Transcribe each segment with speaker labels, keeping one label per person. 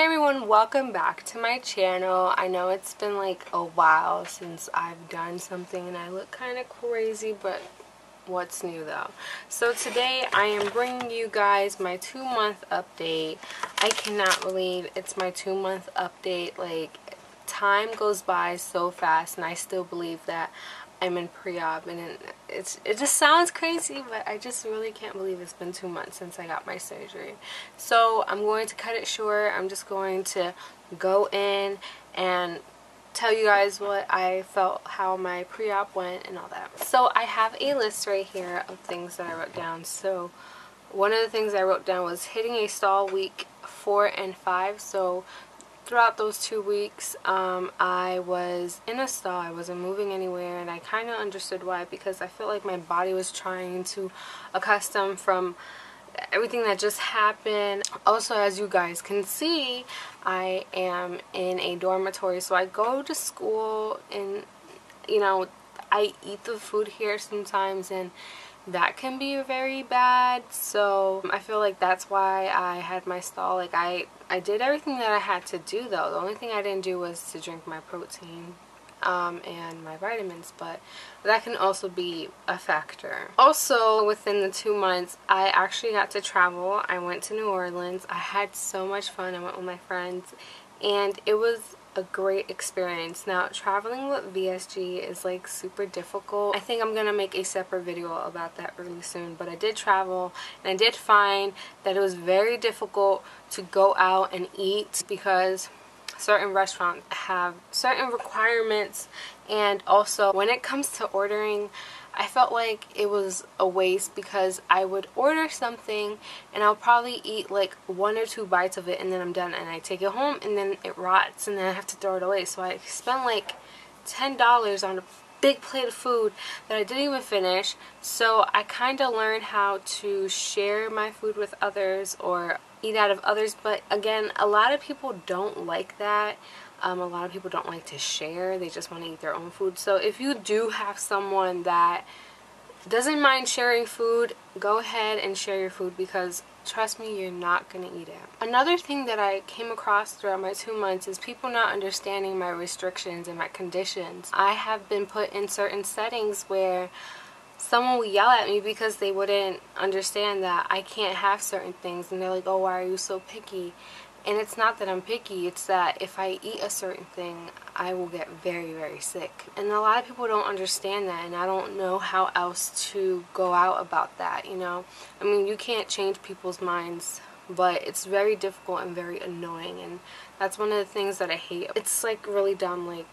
Speaker 1: Hey everyone, welcome back to my channel. I know it's been like a while since I've done something and I look kind of crazy, but what's new though? So today I am bringing you guys my 2-month update. I cannot believe it's my 2-month update. Like, time goes by so fast and I still believe that I'm in pre-op, and it just sounds crazy, but I just really can't believe it's been 2 months since I got my surgery. So I'm going to cut it short. I'm just going to go in and tell you guys what I felt, how my pre-op went and all that. So I have a list right here of things that I wrote down. So one of the things I wrote down was hitting a stall week 4 and 5. So throughout those 2 weeks, I was in a stall. I wasn't moving anywhere, and I kind of understood why, because I felt like my body was trying to accustom from everything that just happened. Also, as you guys can see, I am in a dormitory, so I go to school and, you know, I eat the food here sometimes, and that can be very bad. So I feel like that's why I had my stall. Like, I did everything that I had to do though. The only thing I didn't do was to drink my protein and my vitamins, but that can also be a factor. Also, within the 2 months, I actually got to travel. I went to New Orleans. I had so much fun. I went with my friends and it was a great experience. Now, traveling with VSG is like super difficult. I think I'm gonna make a separate video about that really soon, but I did travel and I did find that it was very difficult to go out and eat because certain restaurants have certain requirements, and also when it comes to ordering, I felt like it was a waste because I would order something and I'll probably eat like 1 or 2 bites of it and then I'm done, and I take it home and then it rots and then I have to throw it away. So I spent like $10 on a big plate of food that I didn't even finish. So I kind of learned how to share my food with others or eat out of others, but again, a lot of people don't like that. A lot of people don't like to share. They just want to eat their own food. So if you do have someone that doesn't mind sharing food, go ahead and share your food, because trust me, you're not going to eat it. Another thing that I came across throughout my 2 months is people not understanding my restrictions and my conditions. I have been put in certain settings where someone would yell at me because they wouldn't understand that I can't have certain things, and they're like, oh, why are you so picky? And it's not that I'm picky, it's that if I eat a certain thing, I will get very, very sick. And a lot of people don't understand that, and I don't know how else to go out about that, you know? I mean, you can't change people's minds, but it's very difficult and very annoying, and that's one of the things that I hate. It's like really dumb. Like,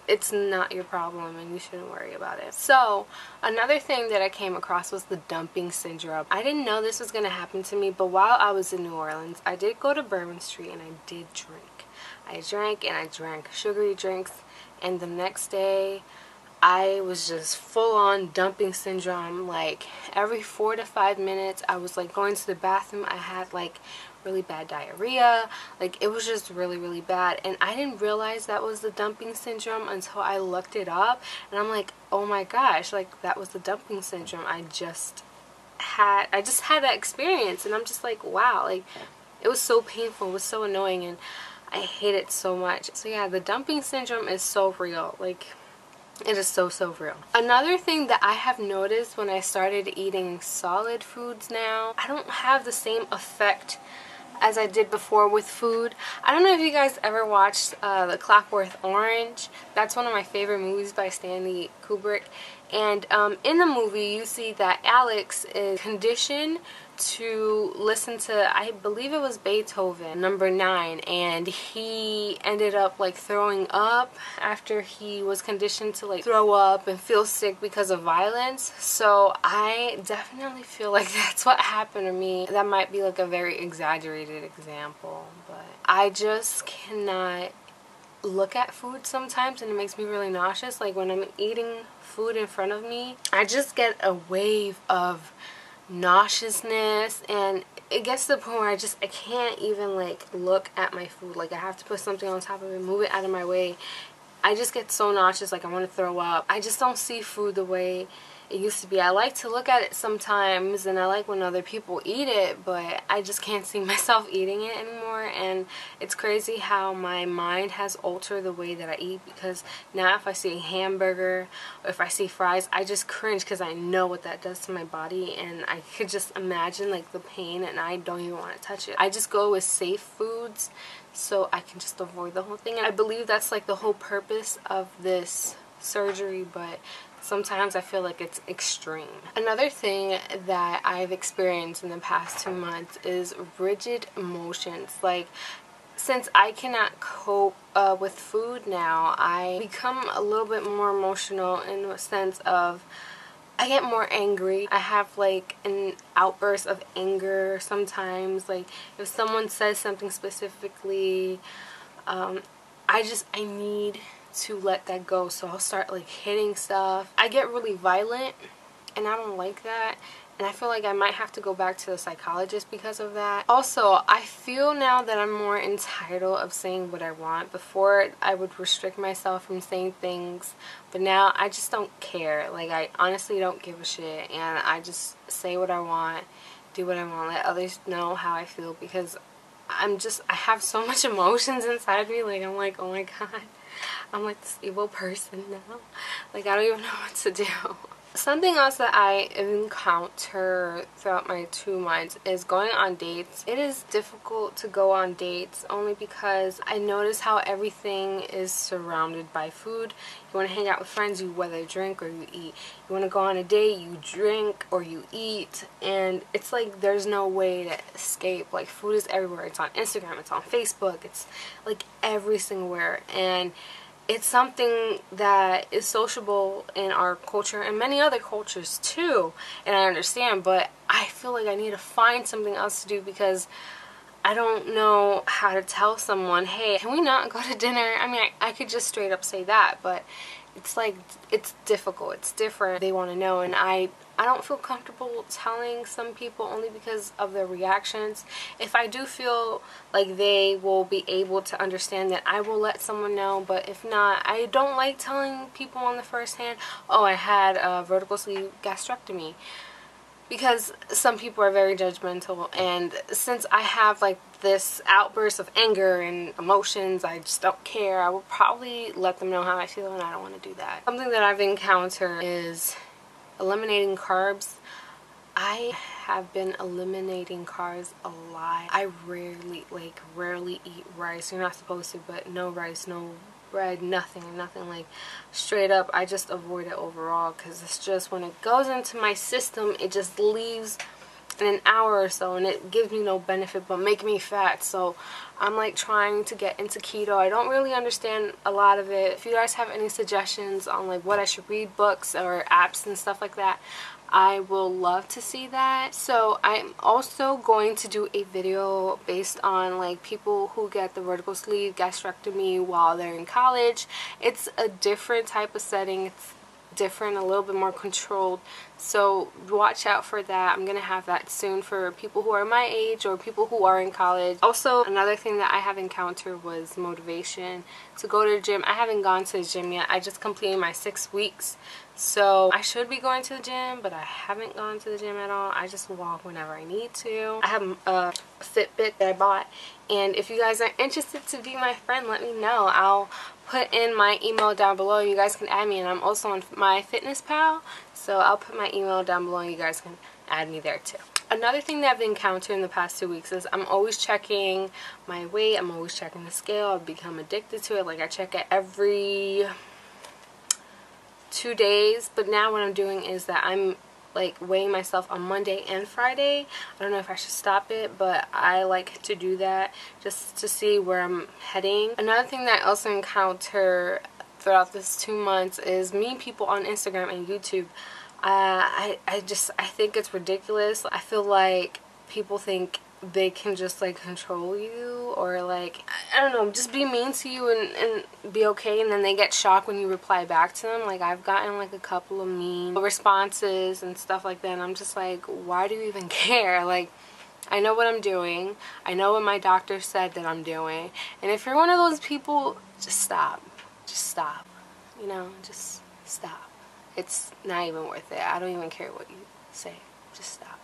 Speaker 1: it's not your problem and you shouldn't worry about it. So another thing that I came across was the dumping syndrome. I didn't know this was going to happen to me, but while I was in New Orleans, I did go to Bourbon Street and I did drink. I drank and I drank sugary drinks, and the next day I was just full on dumping syndrome. Like, every 4 to 5 minutes I was like going to the bathroom. I had like really bad diarrhea. Like, it was just really, really bad, and I didn't realize that was the dumping syndrome until I looked it up, and I'm like, oh my gosh, like, that was the dumping syndrome. I just had that experience, and I'm just like, wow, like, it was so painful, it was so annoying, and I hate it so much. So yeah, the dumping syndrome is so real. Like, it is so, so real. Another thing that I have noticed when I started eating solid foods now, I don't have the same effect as I did before with food. I don't know if you guys ever watched The Clockwork Orange. That's one of my favorite movies by Stanley Kubrick. And in the movie, you see that Alex is conditioned to listen to, I believe it was Beethoven, number 9, and he ended up like throwing up after he was conditioned to like throw up and feel sick because of violence. So I definitely feel like that's what happened to me. That might be like a very exaggerated example, but I just cannot look at food sometimes, and it makes me really nauseous. Like, when I'm eating food in front of me, I just get a wave of nauseousness, and it gets to the point where I can't even like look at my food. Like, I have to put something on top of it, move it out of my way. I just get so nauseous, like I want to throw up. I just don't see food the way it used to be. I like to look at it sometimes, and I like when other people eat it, but I just can't see myself eating it anymore. And it's crazy how my mind has altered the way that I eat, because now if I see a hamburger or if I see fries, I just cringe because I know what that does to my body, and I could just imagine like the pain, and I don't even want to touch it. I just go with safe foods so I can just avoid the whole thing. And I believe that's like the whole purpose of this surgery, but sometimes I feel like it's extreme. Another thing that I've experienced in the past 2 months is rigid emotions. Like, since I cannot cope with food now, I become a little bit more emotional in the sense of I get more angry. I have like an outburst of anger sometimes. Like if someone says something specifically, I need to let that go, so I'll start like hitting stuff. I get really violent, and I don't like that, and I feel like I might have to go back to the psychologist because of that. Also, I feel now that I'm more entitled of saying what I want. Before, I would restrict myself from saying things, but now I just don't care. Like, I honestly don't give a shit, and I just say what I want, do what I want, let others know how I feel, because I have so much emotions inside me. Like, I'm like, oh my god, I'm like this evil person now. Like, I don't even know what to do. Something else that I encounter throughout my 2 months is going on dates. It is difficult to go on dates only because I notice how everything is surrounded by food. You want to hang out with friends, you whether drink or you eat. You want to go on a date, you drink or you eat. And it's like there's no way to escape. Like, food is everywhere. It's on Instagram, it's on Facebook, it's like every single where. And it's something that is sociable in our culture and many other cultures too, and I understand, but I feel like I need to find something else to do, because I don't know how to tell someone, hey, can we not go to dinner? I mean, I could just straight up say that, but it's like, it's difficult, it's different. They want to know, and I don't feel comfortable telling some people only because of their reactions. If I do feel like they will be able to understand that, I will let someone know, but if not, I don't like telling people on the first hand, oh, I had a vertical sleeve gastrectomy, because some people are very judgmental, and since I have like this outburst of anger and emotions, I just don't care. I will probably let them know how I feel, and I don't want to do that. Something that I've encountered is eliminating carbs. I have been eliminating carbs a lot. I rarely eat rice. You're not supposed to, but no rice, no bread, nothing. Like, straight up, I just avoid it overall, because it's just, when it goes into my system, it just leaves in an hour or so, and it gives me no benefit but make me fat. So I'm like trying to get into keto. I don't really understand a lot of it. If you guys have any suggestions on like what I should read, books or apps and stuff like that, I will love to see that. So I'm also going to do a video based on like people who get the vertical sleeve gastrectomy while they're in college. It's a different type of setting. It's different, a little bit more controlled, so watch out for that. I'm gonna have that soon for people who are my age or people who are in college. Also, another thing that I have encountered was motivation to go to the gym. I haven't gone to the gym yet. I just completed my 6 weeks, so I should be going to the gym, but I haven't gone to the gym at all. I just walk whenever I need to. I have a Fitbit that I bought, and if you guys are interested to be my friend, let me know. I'll put in my email down below. You guys can add me, and I'm also on my Fitnesspal, so I'll put my email down below and you guys can add me there too. Another thing that I've encountered in the past 2 weeks is I'm always checking my weight. I'm always checking the scale. I've become addicted to it. Like, I check it every 2 days, but now what I'm doing is that I'm like weighing myself on Monday and Friday. I don't know if I should stop it, but I like to do that just to see where I'm heading. Another thing that I also encounter throughout this 2 months is meeting people on Instagram and YouTube. I think it's ridiculous. I feel like people think they can just like control you, or like, I don't know, just be mean to you and be okay, and then they get shocked when you reply back to them. Like, I've gotten like a couple of mean responses and stuff like that, and I'm just like, why do you even care? Like, I know what I'm doing. I know what my doctor said that I'm doing, and if you're one of those people, just stop. Just stop. You know, just stop. it's not even worth it. I don't even care what you say. Just stop.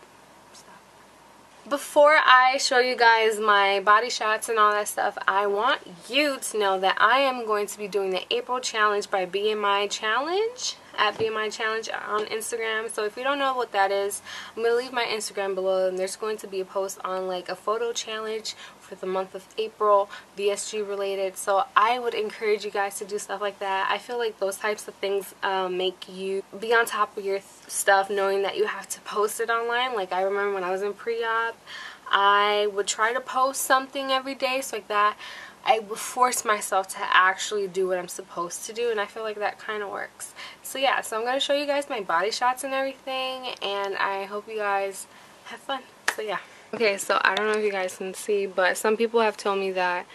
Speaker 1: Before I show you guys my body shots and all that stuff, I want you to know that I am going to be doing the April challenge by BMI Challenge at BMI Challenge on Instagram. So if you don't know what that is, I'm going to leave my Instagram below, and there's going to be a post on like a photo challenge for the month of April, VSG related. So I would encourage you guys to do stuff like that. I feel like those types of things make you be on top of your stuff, knowing that you have to post it online. Like I remember when I was in pre-op, I would try to post something every day, so like that I would force myself to actually do what I'm supposed to do, and I feel like that kind of works. So yeah, so I'm going to show you guys my body shots and everything, and I hope you guys have fun. So yeah. Okay, so I don't know if you guys can see, but some people have told me that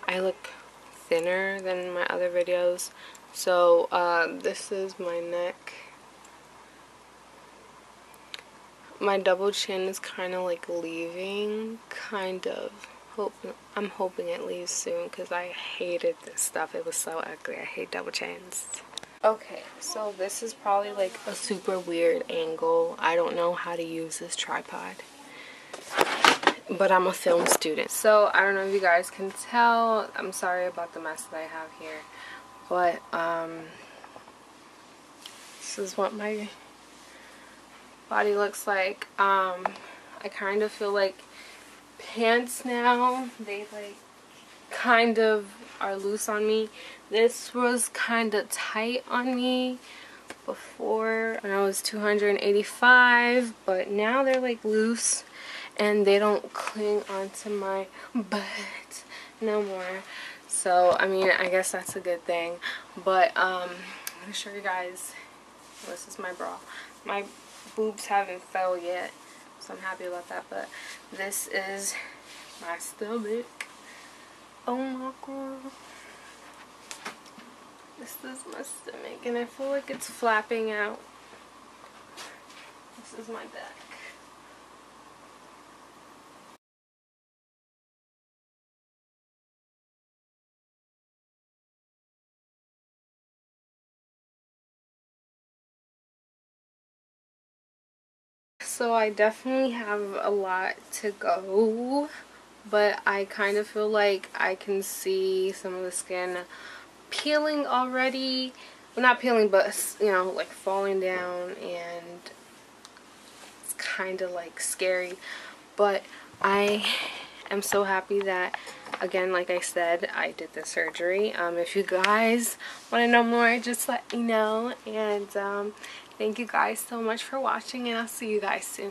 Speaker 1: I look thinner than my other videos. So this is my neck. My double chin is kind of like leaving, kind of. I'm hoping it leaves soon, because I hated this stuff. It was so ugly. I hate double chins. Okay, so this is probably like a super weird angle. I don't know how to use this tripod, but I'm a film student, so I don't know if you guys can tell. I'm sorry about the mess that I have here, but this is what my body looks like. I kind of feel like pants now, they like kind of are loose on me. This was kind of tight on me before when I was 285, but now they're like loose and they don't cling onto my butt no more. So I mean, I guess that's a good thing. But I'm gonna show you guys. This is my bra. My boobs haven't fell yet, so I'm happy about that. But this is my stomach. Oh my god, this is my stomach, and I feel like it's flapping out. This is my back. So I definitely have a lot to go, but I kind of feel like I can see some of the skin peeling already. Well, not peeling, but you know, like falling down, and it's kind of like scary. But I am so happy that, again, like I said, I did the surgery. If you guys want to know more, just let me know. And thank you guys so much for watching, and I'll see you guys soon.